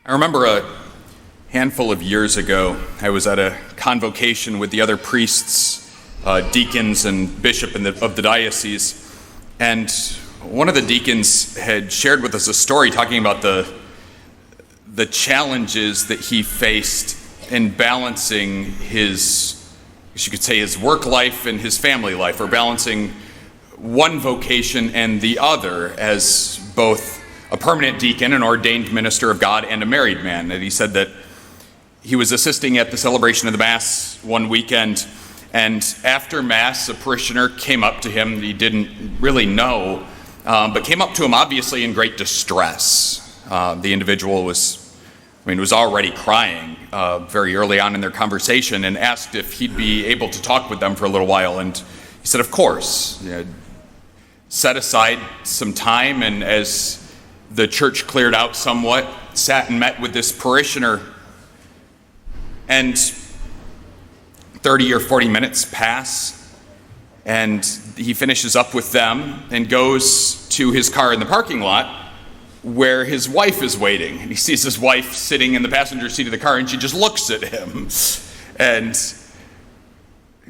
I remember a handful of years ago, I was at a convocation with the other priests, deacons and bishop of the diocese, and one of the deacons had shared with us a story talking about the challenges that he faced in balancing his, you could say, his work life and his family life, or balancing one vocation and the other as both a permanent deacon, an ordained minister of God, and a married man. And he said that he was assisting at the celebration of the Mass one weekend, and after Mass, a parishioner came up to him he didn't really know, but came up to him obviously in great distress. The individual was already crying very early on in their conversation, and asked if he'd be able to talk with them for a little while, and he said, of course. Set aside some time, and as the church cleared out somewhat, sat and met with this parishioner, and 30 or 40 minutes pass, and he finishes up with them and goes to his car in the parking lot where his wife is waiting. And he sees his wife sitting in the passenger seat of the car, and she just looks at him, and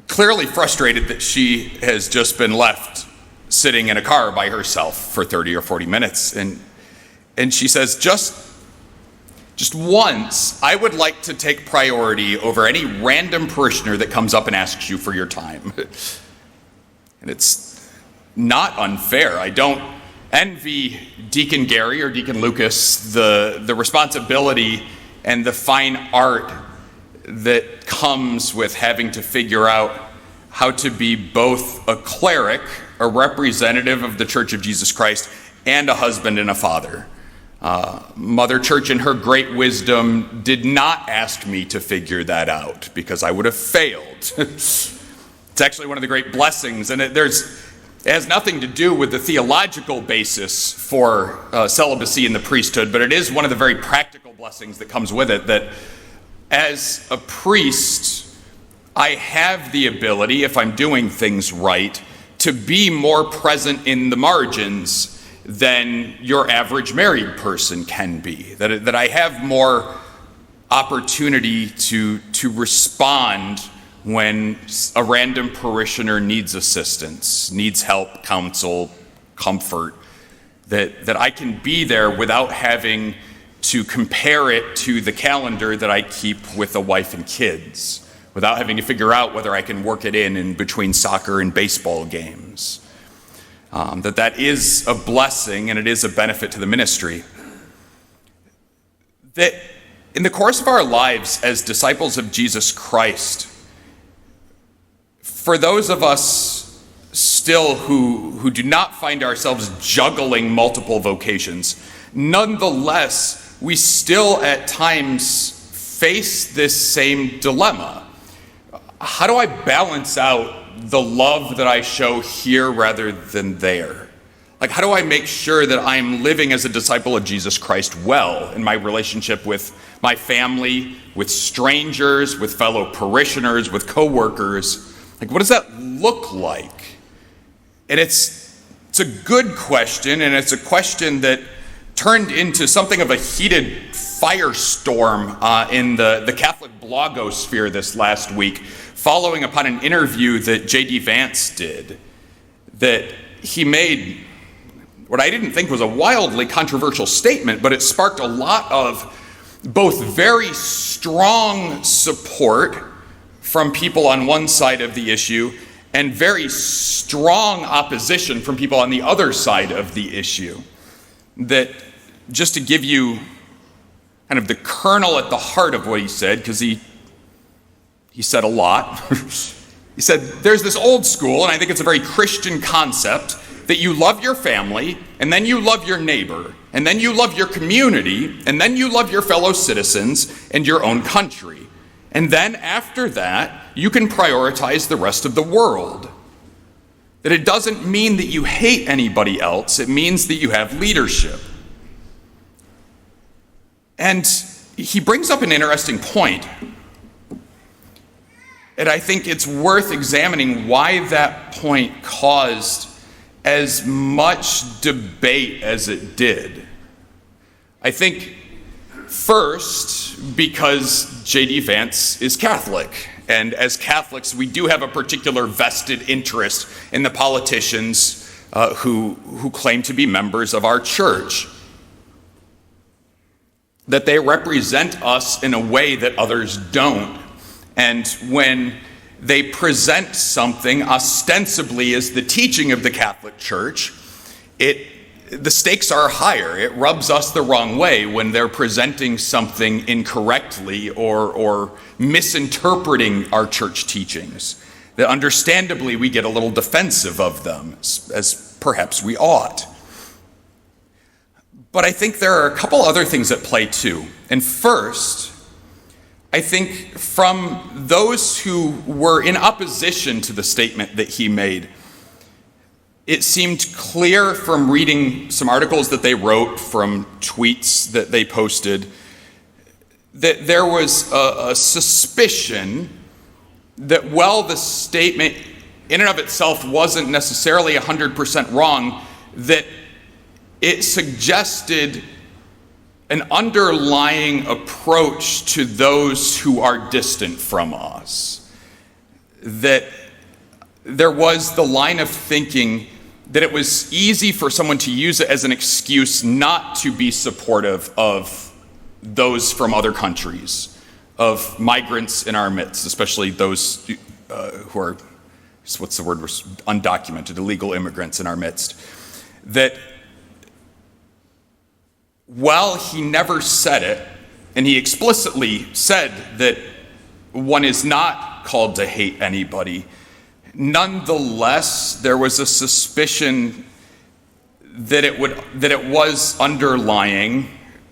clearly frustrated that she has just been left sitting in a car by herself for 30 or 40 minutes. And she says, just once, I would like to take priority over any random parishioner that comes up and asks you for your time. And it's not unfair. I don't envy Deacon Gary or Deacon Lucas the responsibility and the fine art that comes with having to figure out how to be both a cleric, a representative of the Church of Jesus Christ, and a husband and a father. Mother Church, in her great wisdom, did not ask me to figure that out because I would have failed. It's actually one of the great blessings, and it has nothing to do with the theological basis for celibacy in the priesthood, but it is one of the very practical blessings that comes with it, that as a priest, I have the ability, if I'm doing things right, to be more present in the margins than your average married person can be. That I have more opportunity to respond when a random parishioner needs assistance, needs help, counsel, comfort, that I can be there without having to compare it to the calendar that I keep with a wife and kids, without having to figure out whether I can work it in between soccer and baseball games. That is a blessing, and it is a benefit to the ministry. That in the course of our lives as disciples of Jesus Christ, for those of us still who do not find ourselves juggling multiple vocations, nonetheless, we still at times face this same dilemma. How do I balance out the love that I show here rather than there? Like, how do I make sure that I'm living as a disciple of Jesus Christ well in my relationship with my family, with strangers, with fellow parishioners, with coworkers? Like, what does that look like? And it's a good question, and it's a question that turned into something of a heated firestorm in the Catholic blogosphere this last week, following upon an interview that J.D. Vance did, that he made what I didn't think was a wildly controversial statement, but it sparked a lot of both very strong support from people on one side of the issue and very strong opposition from people on the other side of the issue. That, just to give you kind of the kernel at the heart of what he said, because he said a lot. He said, there's this old school, and I think it's a very Christian concept, that you love your family, and then you love your neighbor, and then you love your community, and then you love your fellow citizens and your own country. And then after that, you can prioritize the rest of the world. That it doesn't mean that you hate anybody else, it means that you have leadership. And he brings up an interesting point. And I think it's worth examining why that point caused as much debate as it did. I think First, because J.D. Vance is Catholic. And as Catholics, we do have a particular vested interest in the politicians who claim to be members of our church. That they represent us in a way that others don't. And when they present something ostensibly as the teaching of the Catholic Church, the stakes are higher. It rubs us the wrong way when they're presenting something incorrectly or misinterpreting our church teachings. That understandably we get a little defensive of them, as perhaps we ought. But I think there are a couple other things at play too. And first, I think from those who were in opposition to the statement that he made, it seemed clear from reading some articles that they wrote, from tweets that they posted, that there was a suspicion that while the statement in and of itself wasn't necessarily 100% wrong, that it suggested an underlying approach to those who are distant from us. That there was the line of thinking that it was easy for someone to use it as an excuse not to be supportive of those from other countries, of migrants in our midst, especially those who are, what's the word, undocumented, illegal immigrants in our midst. That while he never said it, and he explicitly said that one is not called to hate anybody, nonetheless, there was a suspicion that it was underlying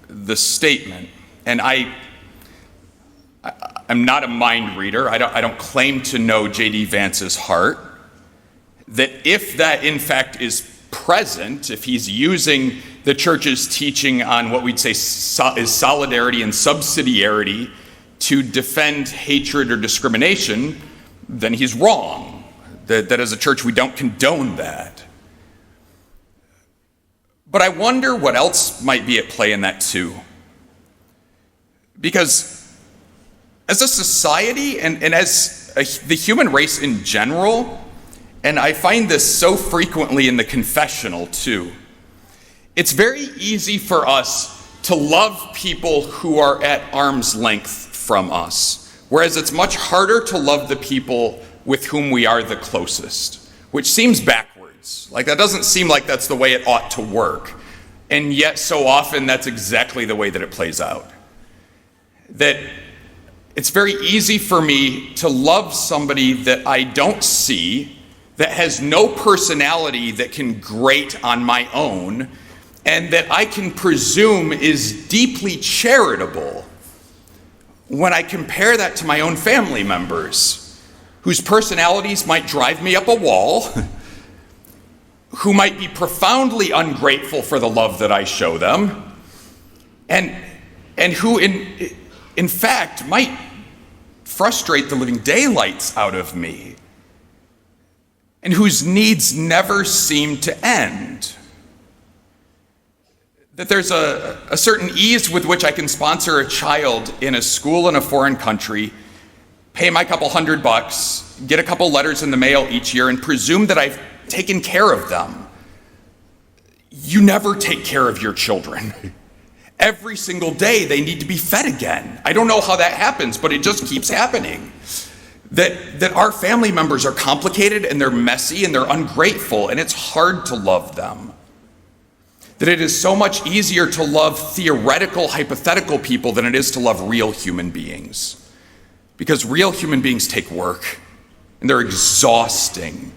the statement. And I'm not a mind reader. I don't claim to know J.D. Vance's heart. That if that in fact is present, if he's using the church's teaching on what we'd say is solidarity and subsidiarity to defend hatred or discrimination, then he's wrong. That as a church we don't condone that. But I wonder what else might be at play in that too. Because as a society and as the human race in general, and I find this so frequently in the confessional too, it's very easy for us to love people who are at arm's length from us, whereas it's much harder to love the people with whom we are the closest, which seems backwards. Like that doesn't seem like that's the way it ought to work. And yet so often that's exactly the way that it plays out. That it's very easy for me to love somebody that I don't see, that has no personality that can grate on my own, and that I can presume is deeply charitable when I compare that to my own family members, whose personalities might drive me up a wall, who might be profoundly ungrateful for the love that I show them, and who in fact might frustrate the living daylights out of me, and whose needs never seem to end. That there's a certain ease with which I can sponsor a child in a school in a foreign country, pay my couple $100, get a couple letters in the mail each year, and presume that I've taken care of them. You never take care of your children. Every single day they need to be fed again. I don't know how that happens, but it just keeps happening. That our family members are complicated and they're messy and they're ungrateful, and it's hard to love them. That it is so much easier to love theoretical, hypothetical people than it is to love real human beings. Because real human beings take work, and they're exhausting.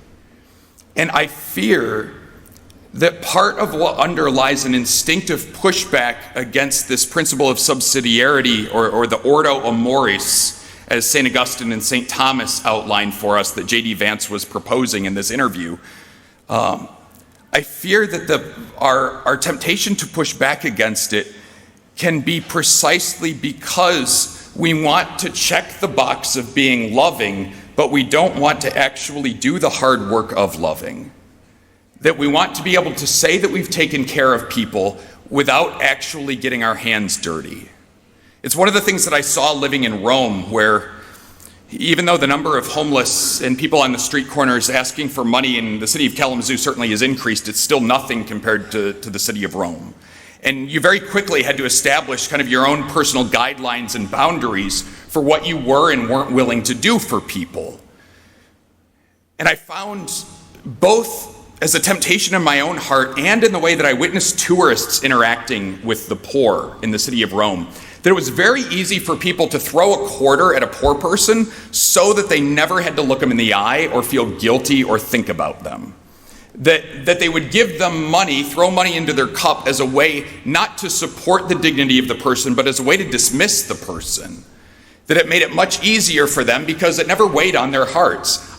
And I fear that part of what underlies an instinctive pushback against this principle of subsidiarity, or the ordo amoris, as St. Augustine and St. Thomas outlined for us, that J.D. Vance was proposing in this interview, I fear that our temptation to push back against it can be precisely because we want to check the box of being loving, but we don't want to actually do the hard work of loving. That we want to be able to say that we've taken care of people without actually getting our hands dirty. It's one of the things that I saw living in Rome, where even though the number of homeless and people on the street corners asking for money in the city of Kalamazoo certainly has increased, it's still nothing compared to the city of Rome. And you very quickly had to establish kind of your own personal guidelines and boundaries for what you were and weren't willing to do for people. And I found both as a temptation in my own heart and in the way that I witnessed tourists interacting with the poor in the city of Rome, that it was very easy for people to throw a quarter at a poor person so that they never had to look them in the eye or feel guilty or think about them. That they would give them money, throw money into their cup as a way not to support the dignity of the person, but as a way to dismiss the person. That it made it much easier for them because it never weighed on their hearts.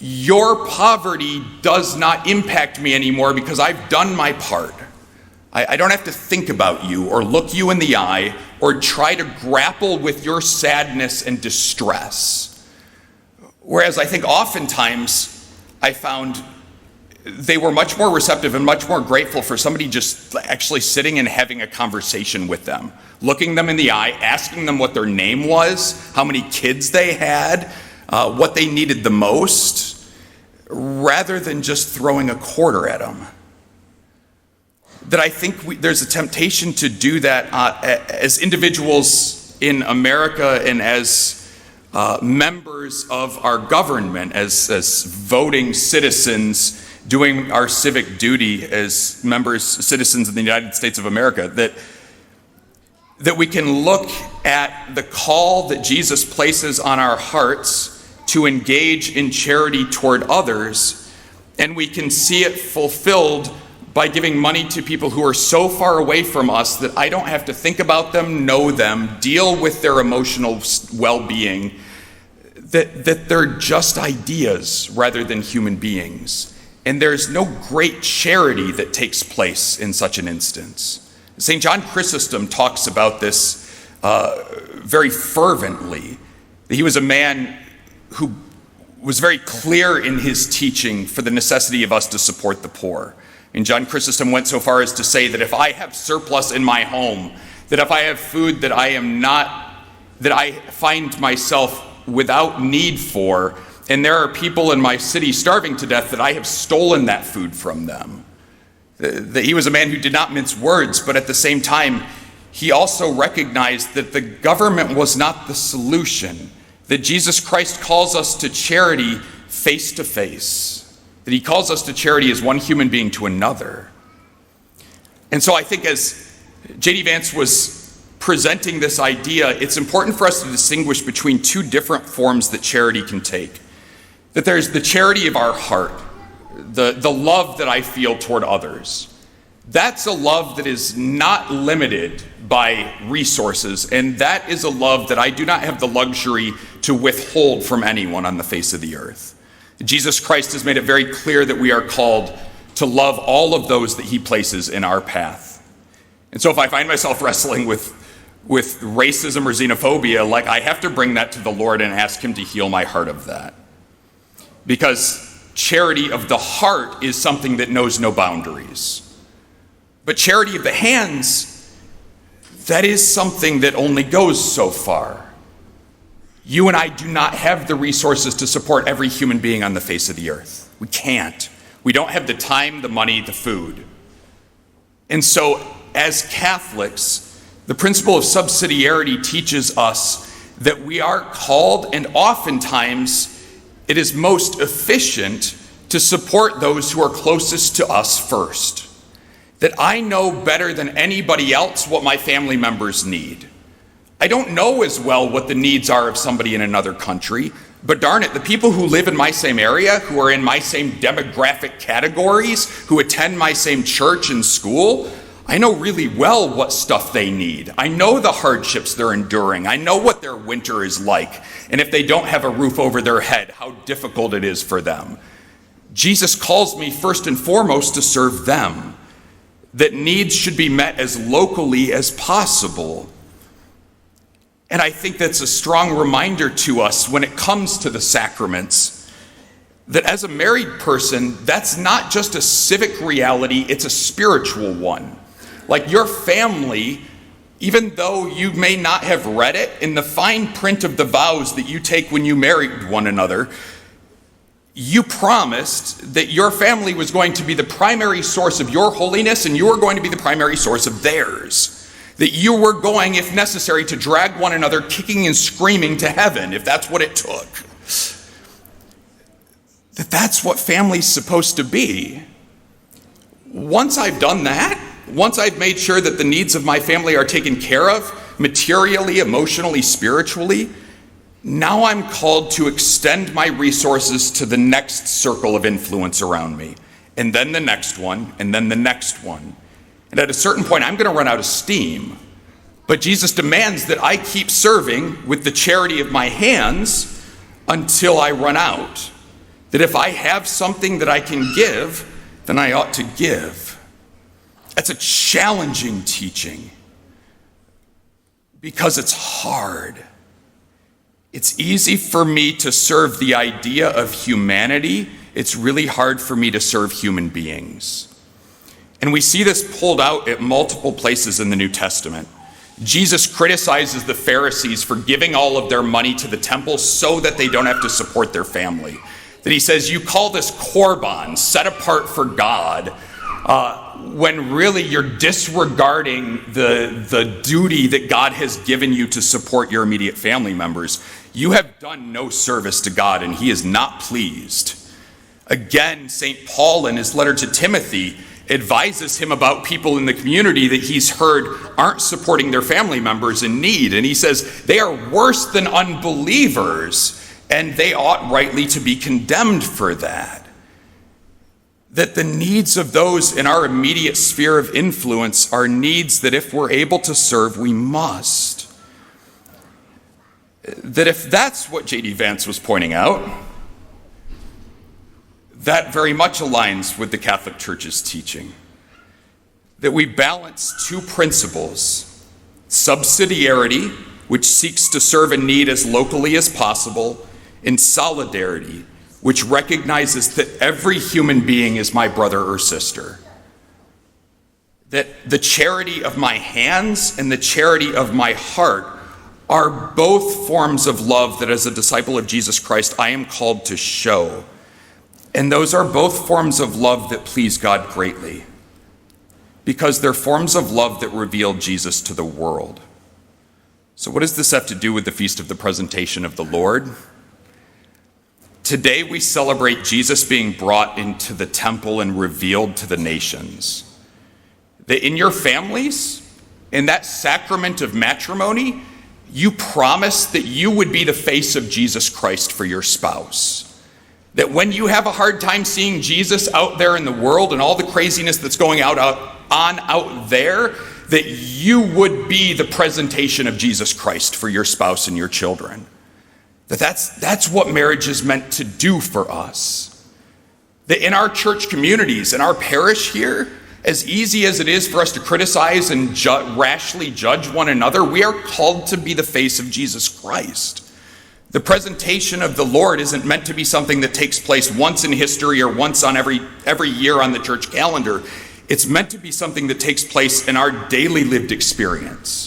Your poverty does not impact me anymore because I've done my part. I don't have to think about you or look you in the eye or try to grapple with your sadness and distress. Whereas I think oftentimes I found they were much more receptive and much more grateful for somebody just actually sitting and having a conversation with them, looking them in the eye, asking them what their name was, how many kids they had, what they needed the most, rather than just throwing a quarter at them. That I think there's a temptation to do that as individuals in America and as members of our government, as voting citizens doing our civic duty as members, citizens in the United States of America, that we can look at the call that Jesus places on our hearts to engage in charity toward others, and we can see it fulfilled by giving money to people who are so far away from us that I don't have to think about them, know them, deal with their emotional well-being, that they're just ideas rather than human beings. And there's no great charity that takes place in such an instance. St. John Chrysostom talks about this very fervently. He was a man who was very clear in his teaching for the necessity of us to support the poor. And John Chrysostom went so far as to say that if I have surplus in my home, that if I have food that I find myself without need for, and there are people in my city starving to death, that I have stolen that food from them. That he was a man who did not mince words, but at the same time, he also recognized that the government was not the solution, that Jesus Christ calls us to charity face to face. That he calls us to charity as one human being to another. And so I think as J.D. Vance was presenting this idea, it's important for us to distinguish between two different forms that charity can take. That there's the charity of our heart, the love that I feel toward others. That's a love that is not limited by resources, and that is a love that I do not have the luxury to withhold from anyone on the face of the earth. Jesus Christ has made it very clear that we are called to love all of those that he places in our path. And so if I find myself wrestling with racism or xenophobia, I have to bring that to the Lord and ask him to heal my heart of that. Because charity of the heart is something that knows no boundaries. But charity of the hands, that is something that only goes so far. You and I do not have the resources to support every human being on the face of the earth. We can't. We don't have the time, the money, the food. And so, as Catholics, the principle of subsidiarity teaches us that we are called, and oftentimes it is most efficient to support those who are closest to us first. That I know better than anybody else what my family members need. I don't know as well what the needs are of somebody in another country, but darn it, the people who live in my same area, who are in my same demographic categories, who attend my same church and school, I know really well what stuff they need. I know the hardships they're enduring. I know what their winter is like, and if they don't have a roof over their head, how difficult it is for them. Jesus calls me first and foremost to serve them, that needs should be met as locally as possible. And I think that's a strong reminder to us when it comes to the sacraments, that as a married person, that's not just a civic reality, it's a spiritual one. Like your family Even though you may not have read it, in the fine print of the vows that you take when you married one another, you promised that your family was going to be the primary source of your holiness and you were going to be the primary source of theirs. That you were going, if necessary, to drag one another kicking and screaming to heaven, if that's what it took. That's what family's supposed to be. Once I've done that, once I've made sure that the needs of my family are taken care of, materially, emotionally, spiritually, now I'm called to extend my resources to the next circle of influence around me, and then the next one, and then the next one. And at a certain point, I'm going to run out of steam. But Jesus demands that I keep serving with the charity of my hands until I run out. That if I have something that I can give, then I ought to give. That's a challenging teaching because it's hard. It's easy for me to serve the idea of humanity. It's really hard for me to serve human beings. And we see this pulled out at multiple places in the New Testament. Jesus criticizes the Pharisees for giving all of their money to the temple so that they don't have to support their family. That he says, you call this korban, set apart for God, when really you're disregarding the duty that God has given you to support your immediate family members. You have done no service to God, and he is not pleased. Again, St. Paul in his letter to Timothy advises him about people in the community that he's heard aren't supporting their family members in need. And he says they are worse than unbelievers, and they ought rightly to be condemned for that. That the needs of those in our immediate sphere of influence are needs that if we're able to serve, we must. That if that's what J.D. Vance was pointing out, that very much aligns with the Catholic Church's teaching. That we balance two principles: subsidiarity, which seeks to serve a need as locally as possible, and solidarity, which recognizes that every human being is my brother or sister. That the charity of my hands and the charity of my heart are both forms of love that as a disciple of Jesus Christ I am called to show. And those are both forms of love that please God greatly, because they're forms of love that reveal Jesus to the world. So what does this have to do with the Feast of the Presentation of the Lord? Today we celebrate Jesus being brought into the temple and revealed to the nations. That in your families, in that sacrament of matrimony, you promised that you would be the face of Jesus Christ for your spouse. That when you have a hard time seeing Jesus out there in the world and all the craziness that's going on out there, that you would be the presentation of Jesus Christ for your spouse and your children. That's what marriage is meant to do for us. That in our church communities, in our parish here, as easy as it is for us to criticize and rashly judge one another, we are called to be the face of Jesus Christ. The presentation of the Lord isn't meant to be something that takes place once in history or once on every year on the church calendar. It's meant to be something that takes place in our daily lived experience.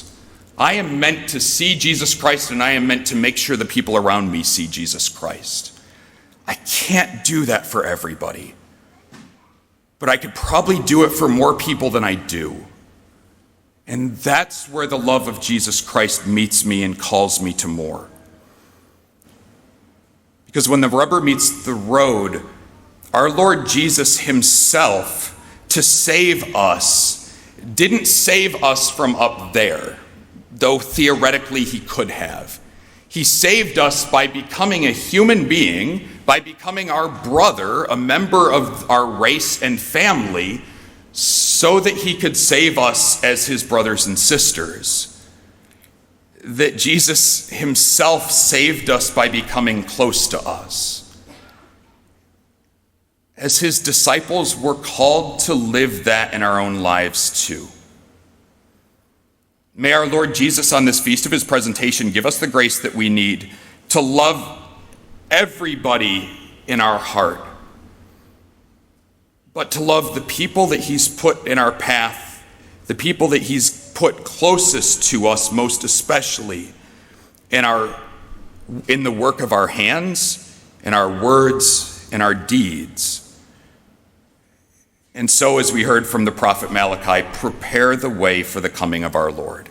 I am meant to see Jesus Christ, and I am meant to make sure the people around me see Jesus Christ. I can't do that for everybody, but I could probably do it for more people than I do. And that's where the love of Jesus Christ meets me and calls me to more. Because when the rubber meets the road, our Lord Jesus himself, to save us, didn't save us from up there, though theoretically he could have. He saved us by becoming a human being, by becoming our brother, a member of our race and family, so that he could save us as his brothers and sisters. That Jesus himself saved us by becoming close to us. As his disciples, we're called to live that in our own lives too. May our Lord Jesus on this feast of his presentation give us the grace that we need to love everybody in our heart, but to love the people that he's put in our path, the people that he's put closest to us, most especially in the work of our hands, in our words, in our deeds. And so, as we heard from the prophet Malachi, prepare the way for the coming of our Lord.